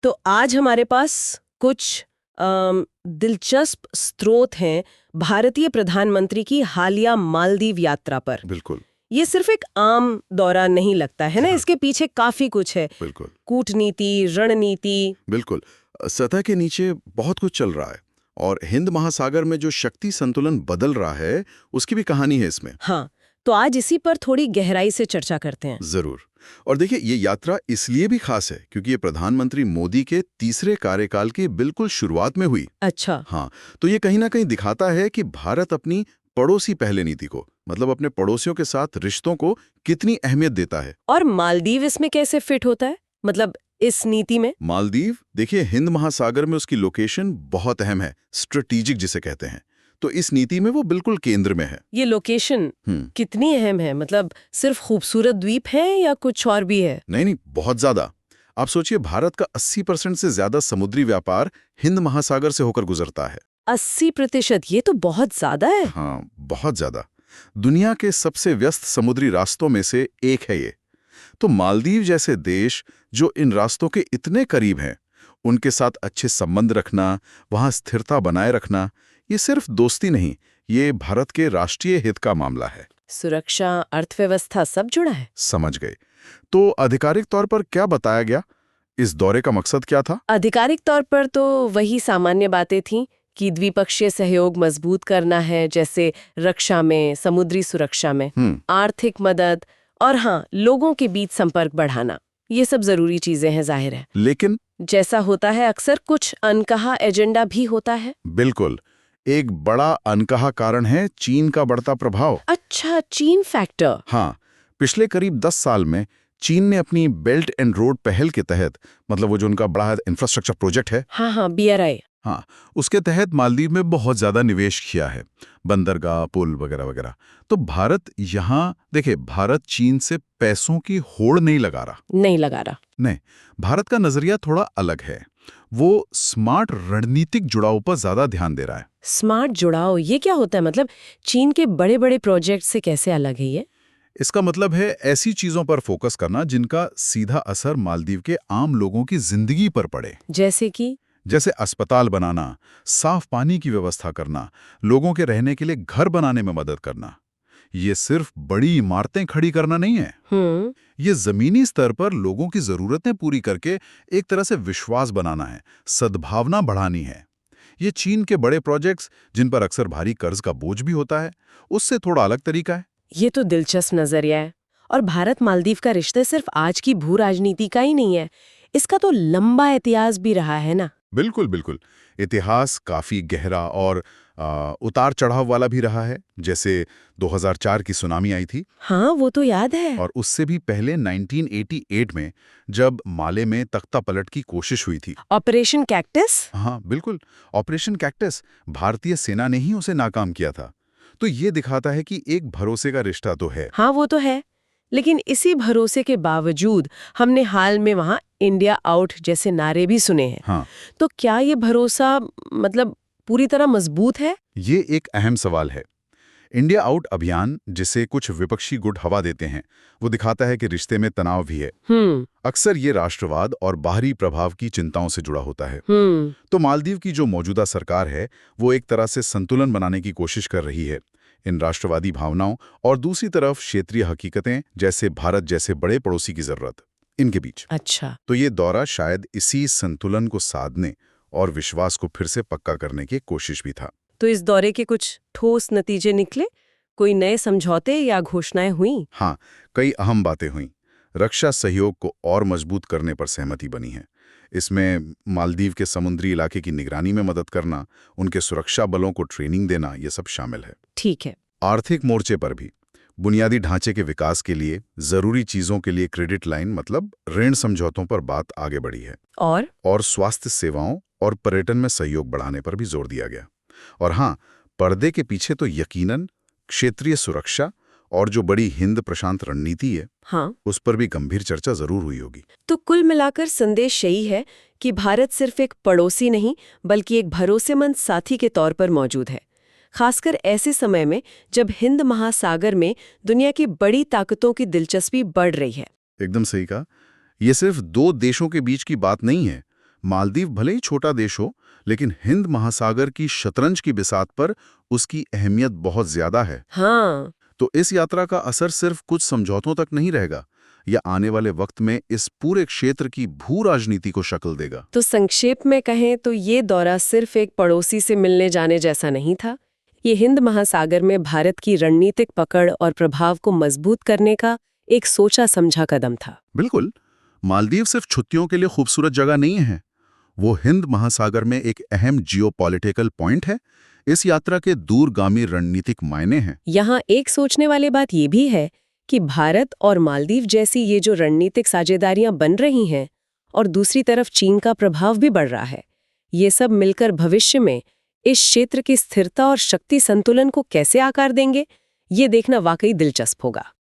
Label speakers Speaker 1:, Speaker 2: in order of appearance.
Speaker 1: तो आज हमारे पास कुछ दिलचस्प स्रोत हैं भारतीय प्रधानमंत्री की हालिया मालदीव यात्रा पर।
Speaker 2: बिल्कुल।
Speaker 1: ये सिर्फ एक आम दौरा नहीं लगता है ना, इसके पीछे काफी कुछ है।
Speaker 2: बिल्कुल।
Speaker 1: कूटनीति, रणनीति।
Speaker 2: बिल्कुल। सतह के नीचे बहुत कुछ चल रहा है और हिंद महासागर में जो शक्ति संतुलन बदल रहा है उसकी भी कहानी है इसमें।
Speaker 1: हाँ, तो आज इसी पर थोड़ी गहराई से चर्चा करते हैं।
Speaker 2: जरूर। और देखिए, ये यात्रा इसलिए भी खास है क्योंकि ये प्रधानमंत्री मोदी के तीसरे कार्यकाल की बिल्कुल शुरुआत में हुई।
Speaker 1: अच्छा।
Speaker 2: हाँ, तो ये कहीं ना कहीं दिखाता है कि भारत अपनी पड़ोसी पहले नीति को, मतलब अपने पड़ोसियों के साथ रिश्तों को कितनी अहमियत देता है।
Speaker 1: और मालदीव इसमें कैसे फिट होता है, मतलब इस नीति में?
Speaker 2: मालदीव, देखिए, हिंद महासागर में उसकी लोकेशन बहुत अहम है, स्ट्रेटेजिक जिसे कहते हैं। तो इस नीति में वो बिल्कुल केंद्र में है।
Speaker 1: ये लोकेशन कितनी अहम है? मतलब सिर्फ खूबसूरत द्वीप है या कुछ और भी है?
Speaker 2: नहीं, बहुत ज्यादा। आप सोचिए, भारत का 80% से ज्यादा समुद्री व्यापार हिंद महासागर से होकर गुजरता है।
Speaker 1: 80%? ये तो बहुत ज्यादा है।
Speaker 2: हाँ, बहुत ज्यादा। दुनिया के सबसे व्यस्त समुद्री रास्तों में से एक है ये। तो मालदीव जैसे देश जो इन रास्तों के इतने करीब हैं, उनके साथ अच्छे संबंध रखना, वहां स्थिरता बनाए रखना, ये सिर्फ दोस्ती नहीं, ये भारत के राष्ट्रीय हित का मामला है।
Speaker 1: सुरक्षा, अर्थव्यवस्था सब जुड़ा है।
Speaker 2: समझ गए। तो आधिकारिक तौर पर क्या बताया गया? इस दौरे का मकसद क्या था?
Speaker 1: आधिकारिक तौर पर तो वही सामान्य बातें थीं कि द्विपक्षीय सहयोग मजबूत करना है, जैसे रक्षा में, समुद्री सुरक्षा में, आर्थिक मदद और हाँ, लोगों के बीच संपर्क बढ़ाना। ये सब जरूरी चीजें हैं, जाहिर है।
Speaker 2: लेकिन
Speaker 1: जैसा होता है अक्सर, कुछ अनकहा एजेंडा भी होता है।
Speaker 2: बिल्कुल। एक बड़ा अनकहा कारण है चीन का बढ़ता प्रभाव।
Speaker 1: अच्छा, चीन फैक्टर।
Speaker 2: हाँ, पिछले करीब 10 साल में चीन ने अपनी बेल्ट एंड रोड पहल के तहत, मतलब वो जो उनका बड़ा इंफ्रास्ट्रक्चर प्रोजेक्ट है,
Speaker 1: हाँ, BRI।
Speaker 2: हाँ, उसके तहत मालदीव में बहुत ज्यादा निवेश किया है, बंदरगाह, पुल वगैरह वगैरह। तो भारत यहाँ, देखिए, भारत चीन से पैसों की होड़ नहीं लगा रहा। नहीं, भारत का नजरिया थोड़ा अलग है। वो स्मार्ट रणनीतिक जुड़ाव पर ज्यादा ध्यान दे रहा है।
Speaker 1: स्मार्ट जुड़ाव, ये क्या होता है? मतलब चीन के बड़े बड़े प्रोजेक्ट से कैसे अलग है ये?
Speaker 2: इसका मतलब है ऐसी चीजों पर फोकस करना जिनका सीधा असर मालदीव के आम लोगों की जिंदगी पर पड़े। जैसे अस्पताल बनाना, साफ पानी की व्यवस्था करना, लोगों के रहने के लिए घर बनाने में मदद करना। ये सिर्फ बड़ी इमारतें खड़ी करना नहीं है। ये जमीनी स्तर पर लोगों की जरूरतें पूरी करके एक तरह से विश्वास बनाना है, सद्भावना बढ़ानी है। ये चीन के बड़े प्रोजेक्ट्स, जिन पर अक्सर भारी कर्ज का बोझ भी होता है, उससे थोड़ा अलग तरीका है।
Speaker 1: ये तो दिलचस्प नजरिया है। और भारत मालदीव का रिश्ता सिर्फ आज की भू राजनीति का ही नहीं है, इसका तो लंबा इतिहास भी रहा है ना।
Speaker 2: बिल्कुल बिल्कुल। इतिहास काफी गहरा और उतार चढ़ाव वाला भी रहा है। जैसे 2004 की सुनामी आई थी।
Speaker 1: हाँ, वो तो याद है।
Speaker 2: और उससे भी पहले 1988 में जब माले में तख्ता पलट की कोशिश हुई थी,
Speaker 1: ऑपरेशन कैक्टस।
Speaker 2: हाँ बिल्कुल, ऑपरेशन कैक्टस। भारतीय सेना ने ही उसे नाकाम किया था। तो ये दिखाता है कि एक भरोसे का रिश्ता तो है।
Speaker 1: हाँ, वो तो है। लेकिन इसी भरोसे के बावजूद हमने हाल में वहाँ इंडिया आउट जैसे नारे भी सुने हैं।
Speaker 2: हाँ।
Speaker 1: तो क्या ये भरोसा मतलब पूरी तरह मजबूत है?
Speaker 2: ये एक अहम सवाल है। इंडिया आउट अभियान, जिसे कुछ विपक्षी गुट हवा देते हैं, वो दिखाता है कि रिश्ते में तनाव भी है। अक्सर ये राष्ट्रवाद और बाहरी प्रभाव की चिंताओं से जुड़ा होता है। तो मालदीव की जो मौजूदा सरकार है, वो एक तरह से संतुलन बनाने की कोशिश कर रही है, इन राष्ट्रवादी भावनाओं और दूसरी तरफ क्षेत्रीय हकीकतें, जैसे भारत जैसे बड़े पड़ोसी की जरूरत, इनके बीच।
Speaker 1: अच्छा।
Speaker 2: तो ये दौरा शायद इसी संतुलन को साधने और विश्वास को फिर से पक्का करने की कोशिश भी था।
Speaker 1: तो इस दौरे के कुछ ठोस नतीजे निकले? कोई नए समझौते या घोषणाएं हुई?
Speaker 2: हाँ, कई अहम बातें हुईं। रक्षा सहयोग को और मजबूत करने पर सहमति बनी है। इसमें मालदीव के समुद्री इलाके की निगरानी में मदद करना, उनके सुरक्षा बलों को ट्रेनिंग देना, ये सब शामिल है।
Speaker 1: ठीक है।
Speaker 2: आर्थिक मोर्चे पर भी बुनियादी ढांचे के विकास के लिए, जरूरी चीजों के लिए क्रेडिट लाइन, मतलब ऋण समझौतों पर बात आगे बढ़ी है। और स्वास्थ्य सेवाओं और पर्यटन में सहयोग बढ़ाने पर भी जोर दिया गया। और हाँ, पर्दे के पीछे तो यकीनन क्षेत्रीय सुरक्षा और जो बड़ी हिंद प्रशांत रणनीति है,
Speaker 1: हाँ,
Speaker 2: उस पर भी गंभीर चर्चा जरूर हुई होगी।
Speaker 1: तो कुल मिलाकर संदेश यही है कि भारत सिर्फ एक पड़ोसी नहीं, बल्कि एक भरोसेमंद साथी के तौर पर मौजूद है, खासकर ऐसे समय में जब हिंद महासागर में दुनिया की बड़ी ताकतों की दिलचस्पी बढ़ रही है।
Speaker 2: एकदम सही कहा। ये सिर्फ दो देशों के बीच की बात नहीं है, मालदीव भले ही छोटा देश हो, लेकिन हिंद महासागर की शतरंज की बिसात पर उसकी अहमियत बहुत ज्यादा है।
Speaker 1: हाँ।
Speaker 2: तो इस यात्रा का असर सिर्फ कुछ समझौतों तक नहीं रहेगा, यह आने वाले वक्त में इस पूरे क्षेत्र की भू राजनीति को शक्ल देगा।
Speaker 1: तो संक्षेप में कहें तो ये दौरा सिर्फ एक पड़ोसी से मिलने जाने जैसा नहीं था। ये हिंद महासागर में भारत की रणनीतिक पकड़ और प्रभाव को मजबूत करने का एक सोचा समझा कदम था।
Speaker 2: बिल्कुल। मालदीव सिर्फ छुट्टियों के लिए खूबसूरत जगह नहीं है, वो हिंद महासागर में एक अहम जियोपॉलिटिकल पॉइंट है। इस यात्रा के दूरगामी रणनीतिक मायने हैं।
Speaker 1: यहाँ एक सोचने वाली बात ये भी है कि भारत और मालदीव जैसी ये जो रणनीतिक साझेदारियां बन रही हैं और दूसरी तरफ चीन का प्रभाव भी बढ़ रहा है, ये सब मिलकर भविष्य में इस क्षेत्र की स्थिरता और शक्ति संतुलन को कैसे आकार देंगे, ये देखना वाकई दिलचस्प होगा।